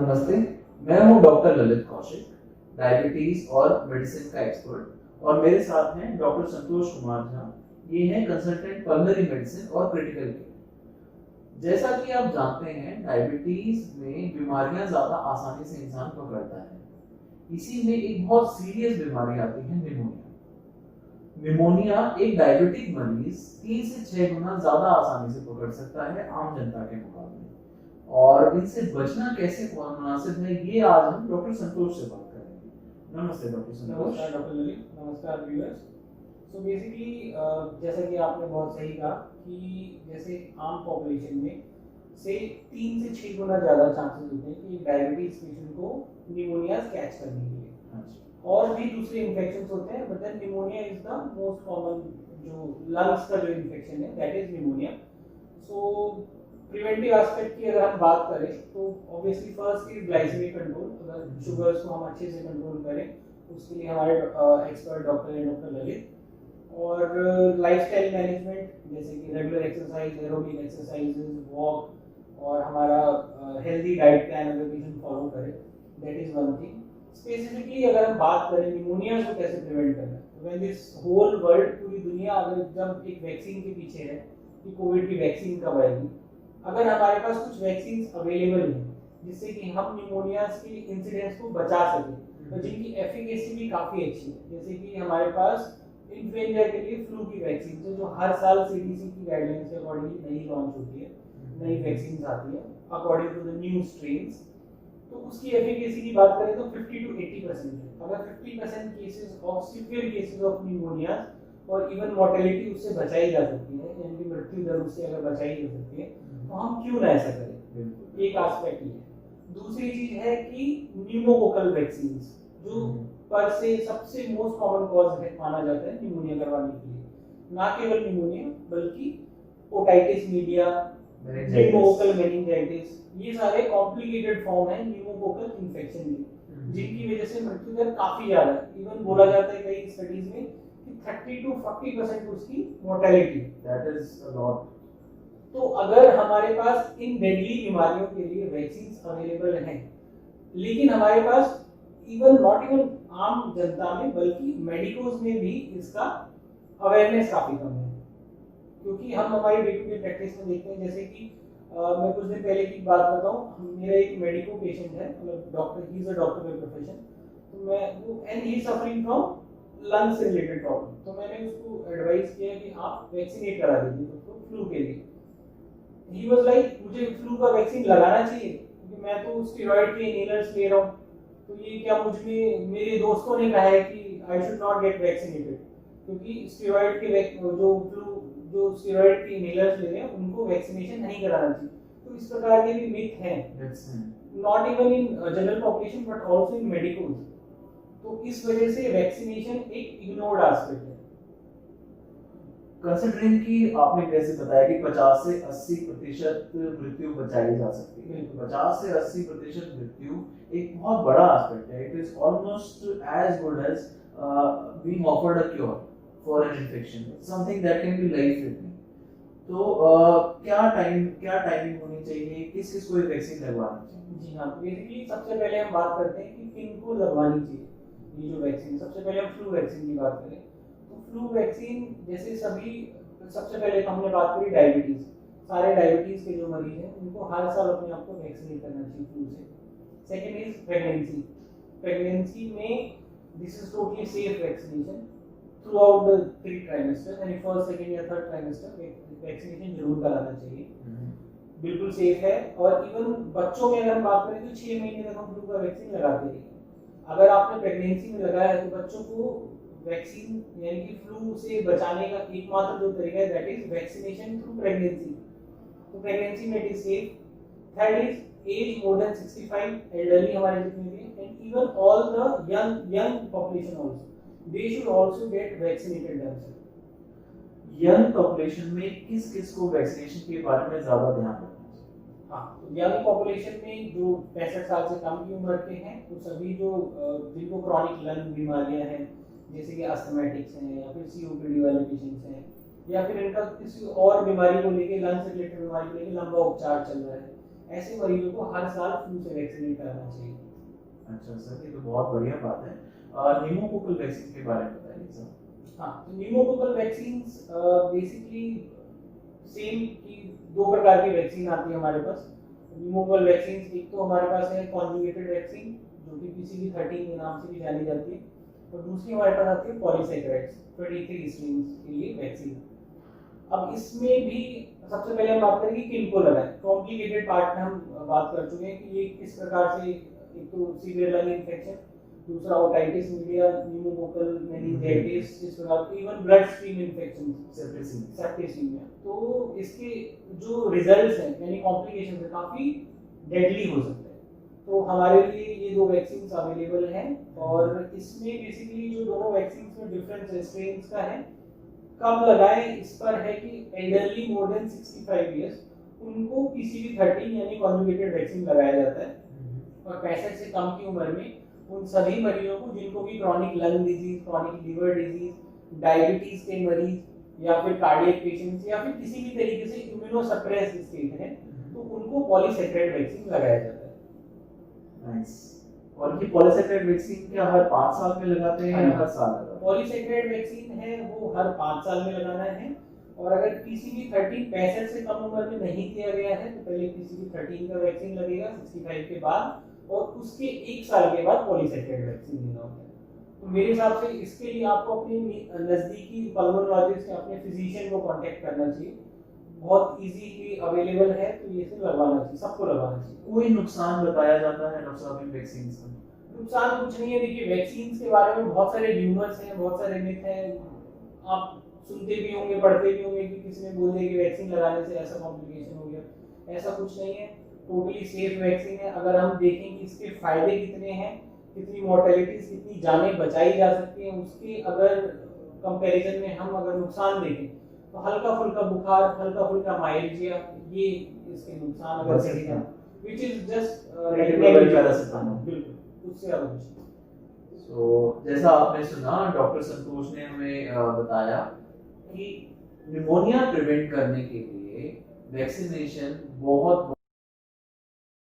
नमस्ते, मैं हूं डॉक्टर ललित कौशिक, डायबिटीज और मेडिसिन का एक्सपर्ट, और मेरे साथ हैं डॉक्टर संतोष कुमार झा। ये हैं कंसल्टेंट पल्मोनरी मेडिसिन और क्रिटिकल केयर। जैसा कि आप जानते हैं, डायबिटीज में बीमारियां ज्यादा आसानी से इंसान पकड़ता है। इसी में एक बहुत सीरियस बीमारी आती है, निमोनिया। निमोनिया एक डायबिटिक मरीज 3 से 6 गुना ज्यादा आसानी से पकड़ सकता है आम जनता के मुकाबले। और इनसे बचना कैसे मुनासिब है, ये आज हम डॉक्टर संतोष से बात करेंगे। नमस्ते डॉक्टर संतोष। नमस्कार डॉक्टर ललित, नमस्कार व्यूअर्स। सो बेसिकली जैसा कि आपने बहुत सही कहा कि जैसे आम पॉपुलेशन में से 3 से 6 गुना ज़्यादा चांसेस होते हैं कि डायबिटीज पेशेंट को निमोनिया कैच करने के लिए। और भी दूसरे इन्फेक्शंस होते हैं, but then pneumonia is the most common जो लंग्स का जो इन्फेक्शन है, that is pneumonia. So preventive aspect की अगर हम बात करें तो obviously first is glycaemic control. अगर शुगर्स को हम अच्छे से कंट्रोल करें, उसके लिए हमारे एक्सपर्ट डॉक्टर हैं डॉक्टर ललित। और लाइफस्टाइल मैनेजमेंट, जैसे कि regular exercise, aerobic exercises, walk, और हमारा हेल्दी डाइट प्लान अगर पेशेंट फॉलो करे, that is one thing. Specifically अगर हम बात करें निमोनिया को कैसे प्रिवेंट करना है, व्हेन दिस होल वर्ल्ड, पूरी दुनिया अगर जब एक वैक्सीन के पीछे है कि कोविड की वैक्सीन कब आएगी, अगर हमारे पास कुछ वैक्सीन अवेलेबल हैं जिससे कि हम निमोनिया के इंसिडेंस को बचा सकें, तो जिनकी एफिकेसी भी काफ़ी अच्छी है, जैसे कि हमारे पास इन्फ्लुएंजा के लिए फ्लू की वैक्सीन है जो हर साल सीडीसी की गाइडलाइंस के अकॉर्डिंगली नई लॉन्च होती है, नई वैक्सीन आती है according to the new strains. तो उसकी एफिकेसी की बात करें तो 50 to 80% है। अगर 50% cases of severe cases of pneumonia और इवन मॉर्टेलिटी उससे बचाई जा सकती है, यानी कि मृत्यु दर उससे अगर बचाई जा सकती है, तो हम क्यों ना ऐसा करें। एक एस्पेक्ट ये है। दूसरी चीज है कि न्यूमोकोकल वैक्सीन जो पर से सबसे मोस्ट कॉमन कॉज है माना जाता है निमोनिया करवाने के लिए, ना केवल निमोनिया बल्कि ओटाइटिस मीडिया, न्यूमोकोकल मेनिंजाइटिस, ये सारे कॉम्प्लिकेटेड फॉर्म है न्यूमोकोकल इन्फेक्शन के, जिनकी वजह से मृत्यु दर काफी ज्यादा है। इवन बोला जाता है कई स्टडीज में कि 30 to 40% उसकी mortality, that is a lot. तो अगर हमारे पास इन डेडली बीमारियों के लिए वैक्सीन अवेलेबल हैं, लेकिन हमारे पास इवन नॉट इवन आम जनता में बल्कि मेडिकोज में भी इसका अवेयरनेस काफी कम है, क्योंकि हम हमारी डे टू डे प्रैक्टिस में देखते हैं। जैसे कि मैं कुछ दिन पहले की बात बताऊं, मेरा एक मेडिको पेशेंट है, मतलब doctor, he is a doctor by profession, तो मैं वो and he suffering from lungs से रिलेटेड प्रॉब्लम, तो मैंने उसको एडवाइस किया कि आप वैक्सीनेट करा दीजिए उसको फ्लू के लिए। ही वाज लाइक, मुझे फ्लू का वैक्सीन लगाना चाहिए क्योंकि मैं तो स्टेरॉइड के इनहेलर्स ले रहा हूँ, तो ये क्या मुझे मेरे दोस्तों ने कहा है कि I should not get vaccinated, क्योंकि स्टेरॉइड के जो स्टेरॉइड के इनहेलर्स ले रहे हैं उनको वैक्सीनेशन नहीं कराना चाहिए। तो इस प्रकार के भी मिथ हैं, not even in general population but also in medicals. तो इस वजह से वैक्सीनेशन एक इग्नोर्ड एस्पेक्ट है। कंसिडरिंग कि आपने कैसे बताया कि 50 से 80% मृत्यु बचाई जा सकती है, 50 से 80% मृत्यु एक बहुत बड़ा एस्पेक्ट है। It is almost as good as being offered a cure for an infection, something that can be life threatening. तो क्या टाइमिंग होनी चाहिए, किस को वैक्सीन लगवानी चाहिए? जी हाँ, बेसिकली सबसे पहले हम बात करते हैं कि किनको लगवानी चाहिए ये जो वैक्सीन। सबसे पहले हम फ्लू वैक्सीन की बात करें तो फ्लू वैक्सीन जैसे सभी, सबसे पहले तो हमने बात करी डायबिटीज, सारे डायबिटीज के जो मरीज हैं उनको हर साल अपने आप को वैक्सीनेट करना चाहिए फ्लू से। Second is pregnancy. प्रेगनेंसी में this is totally safe vaccination through out the 3 trimester, यानी फर्स्ट, सेकेंड या थर्ड ट्राइमेस्टर वैक्सीनेशन जरूर कराना चाहिए, बिल्कुल सेफ है। और इवन बच्चों में अगर हम बात करें तो 6 महीने तक हम फ्लू का वैक्सीन लगाते हैं। अगर आपने प्रेगनेंसी में लगाया है तो बच्चों को वैक्सीन यानी कि फ्लू से बचाने का एकमात्र जो तरीका है that is vaccination through pregnancy. तो प्रेगनेंसी में it is safe. Third is age more than 65, elderly हमारे जितने भी, and even all the young population also, they should also get vaccinated themselves. Young population में किस को वैक्सीनेशन के बारे में ज्यादा ध्यान रखना चाहिए? हाँ, तो यंग पॉपुलेशन में जो 65 साल से कम की उम्र के हैं, तो सभी जो जिनको क्रॉनिक लंग बीमारियां हैं, जैसे कि अस्थमैटिक्स हैं या फिर सीओपीडी वाले पेशेंट्स हैं, या फिर इनका किसी और बीमारी को लेके, लंग से रिलेटेड बीमारी को लेके लंबा उपचार चल रहा है, ऐसे मरीजों को हर साल फ्लू से वैक्सीनेट कराना चाहिए। अच्छा सर, ये तो बहुत बढ़िया बात है। निमोकोकल वैक्सीन के बारे में बताइए सर। हाँ, तो न्यूमोकोकल वैक्सीन्स बेसिकली सेम की दो प्रकार की वैक्सीन आती है हमारे पास। न्यूमोकोकल वैक्सीन एक तो हमारे पास है कॉन्जुगेटेड वैक्सीन जो कि PCV13 के नाम से भी जानी जाती है, और दूसरी हमारे पास आती है पॉलीसैकेराइड्स 23 स्ट्रेन्स के लिए वैक्सीन। अब इसमें भी सबसे पहले हम बात करेंगे किनको लगाएं। कॉम्प्लिकेटेड पार्ट में हम बात कर चुके हैं कि ये किस प्रकार से, एक तो सीवियर लंग इन्फेक्शन, दूसरा ओटाइटिस मीडिया, न्यूमोकोकल मेनिंजाइटिस, इस प्रकार even blood stream infection, septicaemia. तो इसके जो रिजल्ट्स हैं यानी कॉम्प्लिकेशंस है काफी डेडली हो सकते हैं। तो हमारे लिए ये दो वैक्सीन अवेलेबल हैं, और इसमें बेसिकली जो दोनों वैक्सीन में डिफरेंस स्ट्रेन्स का है, कब लगाएं इस पर है कि एल्डरली मोर देन 65 इयर्स उनको PCV13 यानी कॉन्जुगेटेड वैक्सीन लगाया जाता है, और 65 से कम की उम्र में उन सभी मरीजों को जिनको भी chronic lung disease, chronic liver disease, diabetes के मरीज या फिर कार्डियक पेशेंट्स या फिर किसी भी तरीके से इम्यूनोसप्रेस्ड स्टेट है, तो उनको पॉलीसैकेराइड वैक्सीन लगाया जाता है। नाइस। और ये पॉलीसैकेराइड वैक्सीन क्या हर 5 साल में लगाते हैं या हर साल लगाते हैं? पॉलीसैकेराइड वैक्सीन है वो हर 5 साल में लगाना है, और अगर PCV13 65 से कम उम्र में नहीं किया गया है तो पहले PCV13 का वैक्सीन लगेगा 65 के बाद, और उसके 1 साल के बाद पॉलीसैकेराइड वैक्सीन लेना होता है। तो मेरे हिसाब से इसके लिए आपको अपने नजदीकी पल्मोनोलॉजिस्ट या अपने फिजिशियन को कांटेक्ट करना चाहिए। बहुत इजीली अवेलेबल है, तो ये सब लगवाना चाहिए, सबको लगवाना चाहिए। कोई नुकसान बताया जाता है डॉक्टर साहब इन वैक्सीन का? नुकसान कुछ नहीं है। देखिए, वैक्सीन के बारे में बहुत सारे र्यूमर्स हैं, बहुत सारे मिथ हैं। आप सुनते भी होंगे, पढ़ते भी होंगे कि किसी ने बोल दिया कि वैक्सीन लगाने से ऐसा कॉम्प्लिकेशन हो गया। ऐसा कुछ नहीं है, टोटली सेफ वैक्सीन है। अगर हम देखें कि इसके फायदे कितने हैं, कितनी मोर्टेलिटीज, कितनी जानें बचाई जा सकती हैं, उसके अगर कंपैरिजन में हम अगर नुकसान देखें तो हल्का फुल्का बुखार, हल्का फुल्का माइल्जिया, ये इसके नुकसान अगर देखें जाए, व्हिच इज जस्ट बिल्कुल, उससे ज्यादा कुछ नहीं। तो जैसा आपने सुना, डॉक्टर संतोष ने हमें बताया कि निमोनिया प्रिवेंट करने के लिए वैक्सीनेशन बहुत